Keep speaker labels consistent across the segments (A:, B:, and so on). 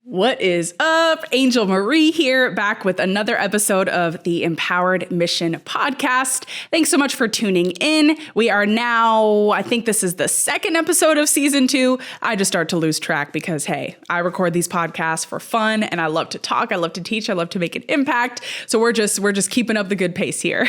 A: What is up? Angel Marie here, back with another episode of the Empowered Mission podcast. Thanks so much for tuning in. We are now, I think this is the second episode of season 2. I just start to lose track because, hey, I record these podcasts for fun and I love to talk. I love to teach. I love to make an impact. So we're just keeping up the good pace here.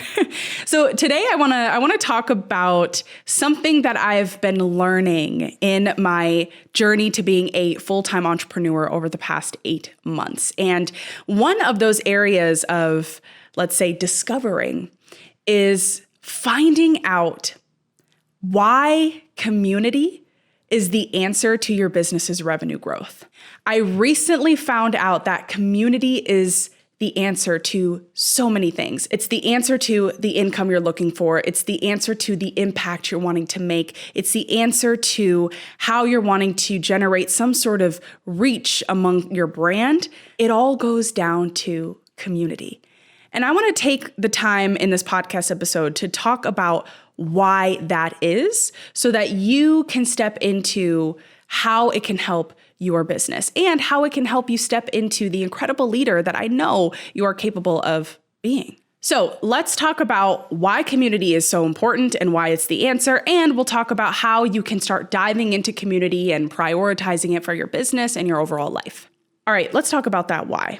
A: So today I want to talk about something that I've been learning in my journey to being a full-time entrepreneur over the past 8 months. And one of those areas of, let's say, discovering is finding out why community is the answer to your business's revenue growth. I recently found out that community is the answer to so many things. It's the answer to the income you're looking for. It's the answer to the impact you're wanting to make. It's the answer to how you're wanting to generate some sort of reach among your brand. It all goes down to community. And I want to take the time in this podcast episode to talk about why that is so that you can step into how it can help your business and how it can help you step into the incredible leader that I know you are capable of being. So let's talk about why community is so important and why it's the answer. And we'll talk about how you can start diving into community and prioritizing it for your business and your overall life. All right, let's talk about that why.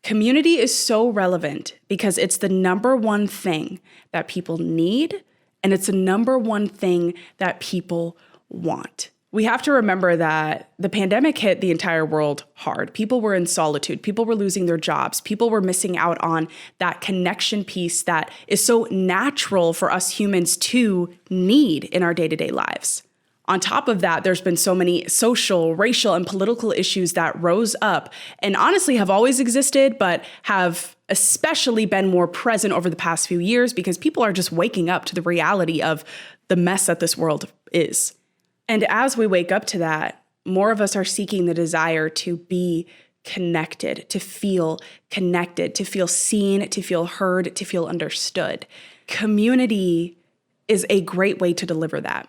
A: Community is so relevant because it's the number one thing that people need, and it's the number one thing that people want. We have to remember that the pandemic hit the entire world hard. People were in solitude. People were losing their jobs. People were missing out on that connection piece that is so natural for us humans to need in our day-to-day lives. On top of that, there's been so many social, racial, and political issues that rose up and honestly have always existed, but have especially been more present over the past few years because people are just waking up to the reality of the mess that this world is. And as we wake up to that, more of us are seeking the desire to be connected, to feel seen, to feel heard, to feel understood. Community is a great way to deliver that.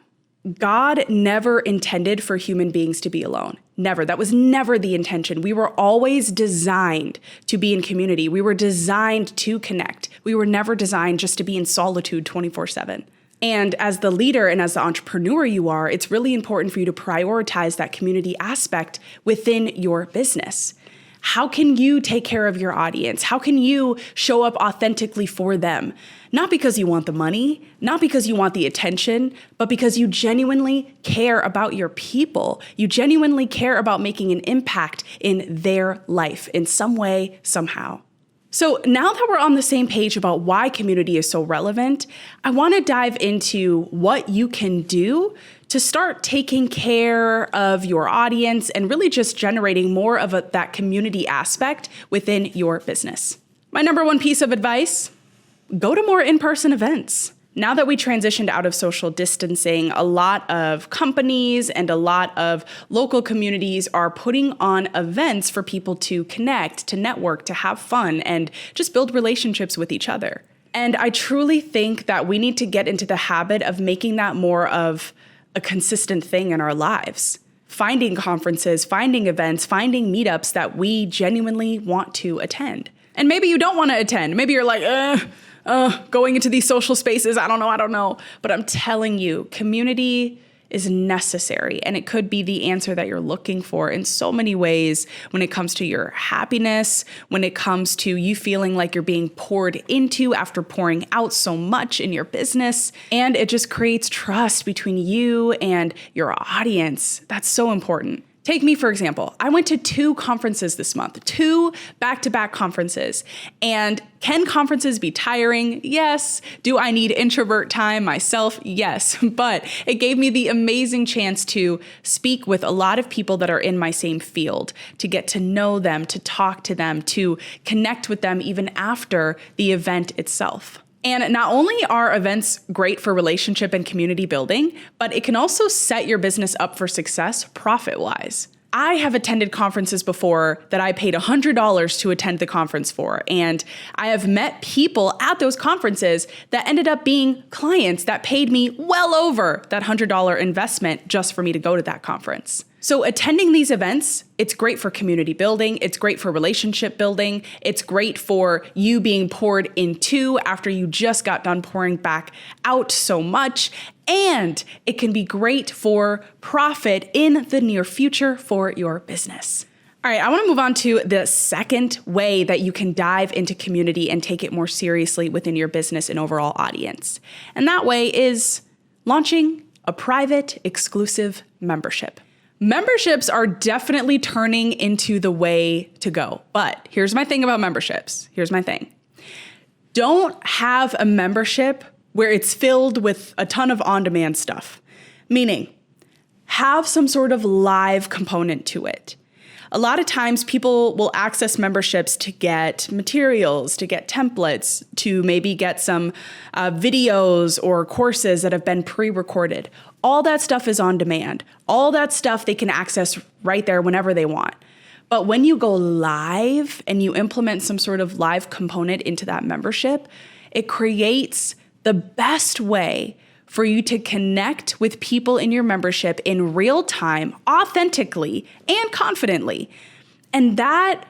A: God never intended for human beings to be alone. Never. That was never the intention. We were always designed to be in community. We were designed to connect. We were never designed just to be in solitude 24/7. And as the leader and as the entrepreneur you are, it's really important for you to prioritize that community aspect within your business. How can you take care of your audience? How can you show up authentically for them? Not because you want the money, not because you want the attention, but because you genuinely care about your people. You genuinely care about making an impact in their life in some way, somehow. So now that we're on the same page about why community is so relevant, I want to dive into what you can do to start taking care of your audience and really just generating more of that community aspect within your business. My number one piece of advice, go to more in-person events. Now that we transitioned out of social distancing, a lot of companies and a lot of local communities are putting on events for people to connect, to network, to have fun, and just build relationships with each other. And I truly think that we need to get into the habit of making that more of a consistent thing in our lives. Finding conferences, finding events, finding meetups that we genuinely want to attend. And maybe you don't want to attend. Maybe you're like, going into these social spaces, I don't know. But I'm telling you, community is necessary, and it could be the answer that you're looking for in so many ways when it comes to your happiness, when it comes to you feeling like you're being poured into after pouring out so much in your business. And it just creates trust between you and your audience. That's so important. Take me, for example. I went to 2 conferences this month, 2 back-to-back conferences. And can conferences be tiring? Yes. Do I need introvert time myself? Yes. But it gave me the amazing chance to speak with a lot of people that are in my same field, to get to know them, to talk to them, to connect with them even after the event itself. And not only are events great for relationship and community building, but it can also set your business up for success profit-wise. I have attended conferences before that I paid $100 to attend the conference for, and I have met people at those conferences that ended up being clients that paid me well over that $100 investment just for me to go to that conference. So attending these events, it's great for community building. It's great for relationship building. It's great for you being poured into after you just got done pouring back out so much. And it can be great for profit in the near future for your business. All right, I want to move on to the second way that you can dive into community and take it more seriously within your business and overall audience. And that way is launching a private, exclusive membership. Memberships are definitely turning into the way to go. But here's my thing about memberships. Here's my thing. Don't have a membership where it's filled with a ton of on-demand stuff. Meaning, have some sort of live component to it. A lot of times people will access memberships to get materials, to get templates, to maybe get some videos or courses that have been pre-recorded. All that stuff is on demand. All that stuff they can access right there whenever they want. But when you go live and you implement some sort of live component into that membership, it creates the best way for you to connect with people in your membership in real time, authentically, and confidently. And that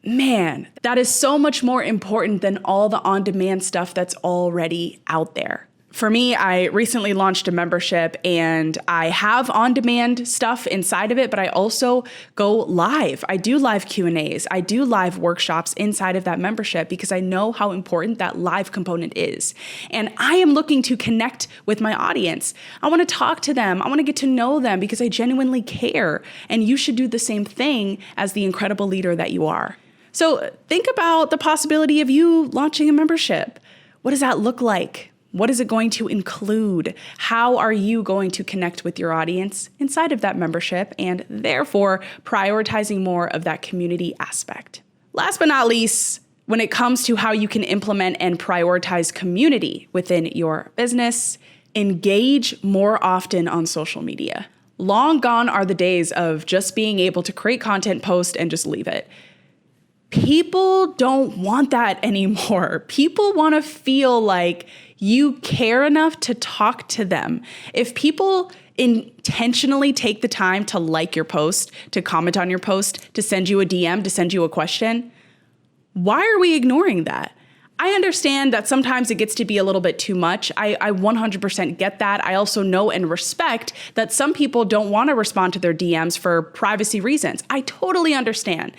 A: is so much more important than all the on-demand stuff that's already out there. For me, I recently launched a membership and I have on-demand stuff inside of it, but I also go live. I do live Q&As. I do live workshops inside of that membership because I know how important that live component is. And I am looking to connect with my audience. I want to talk to them. I want to get to know them because I genuinely care. And you should do the same thing as the incredible leader that you are. So think about the possibility of you launching a membership. What does that look like? What is it going to include? How are you going to connect with your audience inside of that membership and therefore prioritizing more of that community aspect? Last but not least, when it comes to how you can implement and prioritize community within your business, engage more often on social media. Long gone are the days of just being able to create content, post, and just leave it. People don't want that anymore. People want to feel like you care enough to talk to them. If people intentionally take the time to like your post, to comment on your post, to send you a DM, to send you a question, why are we ignoring that? I understand that sometimes it gets to be a little bit too much. I 100% get that. I also know and respect that some people don't want to respond to their DMs for privacy reasons. I totally understand.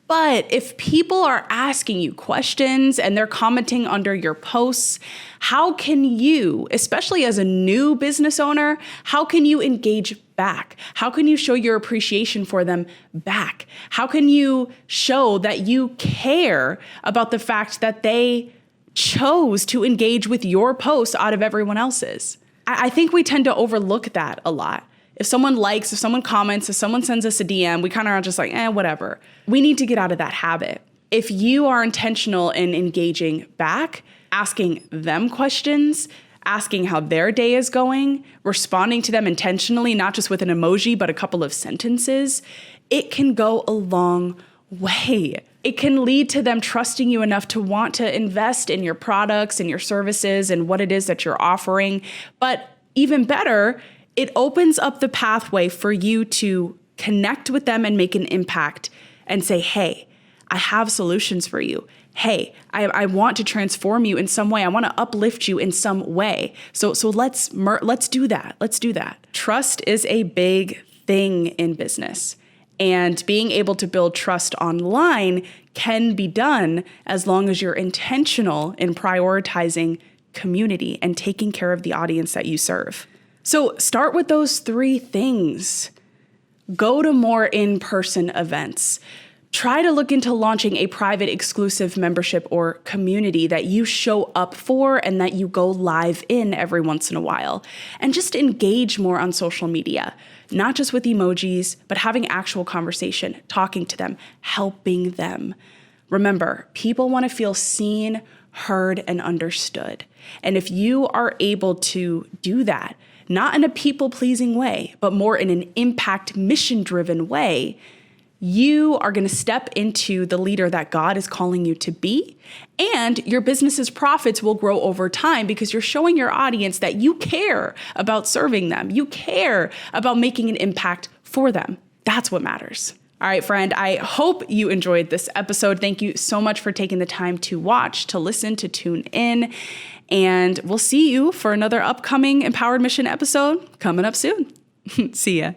A: But if people are asking you questions and they're commenting under your posts, how can you, especially as a new business owner, how can you engage back? How can you show your appreciation for them back? How can you show that you care about the fact that they chose to engage with your post out of everyone else's? I think we tend to overlook that a lot. If someone likes, if someone comments, if someone sends us a DM, we kind of are just like, whatever. We need to get out of that habit. If you are intentional in engaging back, asking them questions, asking how their day is going, responding to them intentionally, not just with an emoji, but a couple of sentences, it can go a long way. It can lead to them trusting you enough to want to invest in your products and your services and what it is that you're offering. But even better, it opens up the pathway for you to connect with them and make an impact and say, hey, I have solutions for you. Hey, I want to transform you in some way. I want to uplift you in some way. So let's do that. Let's do that. Trust is a big thing in business. And being able to build trust online can be done as long as you're intentional in prioritizing community and taking care of the audience that you serve. So start with those 3 things. Go to more in-person events. Try to look into launching a private exclusive membership or community that you show up for and that you go live in every once in a while. And just engage more on social media, not just with emojis, but having actual conversation, talking to them, helping them. Remember, people want to feel seen, heard, and understood. And if you are able to do that, not in a people-pleasing way, but more in an impact, mission-driven way, you are going to step into the leader that God is calling you to be. And your business's profits will grow over time because you're showing your audience that you care about serving them. You care about making an impact for them. That's what matters. All right, friend, I hope you enjoyed this episode. Thank you so much for taking the time to watch, to listen, to tune in. And we'll see you for another upcoming Empowered Mission episode coming up soon. See ya.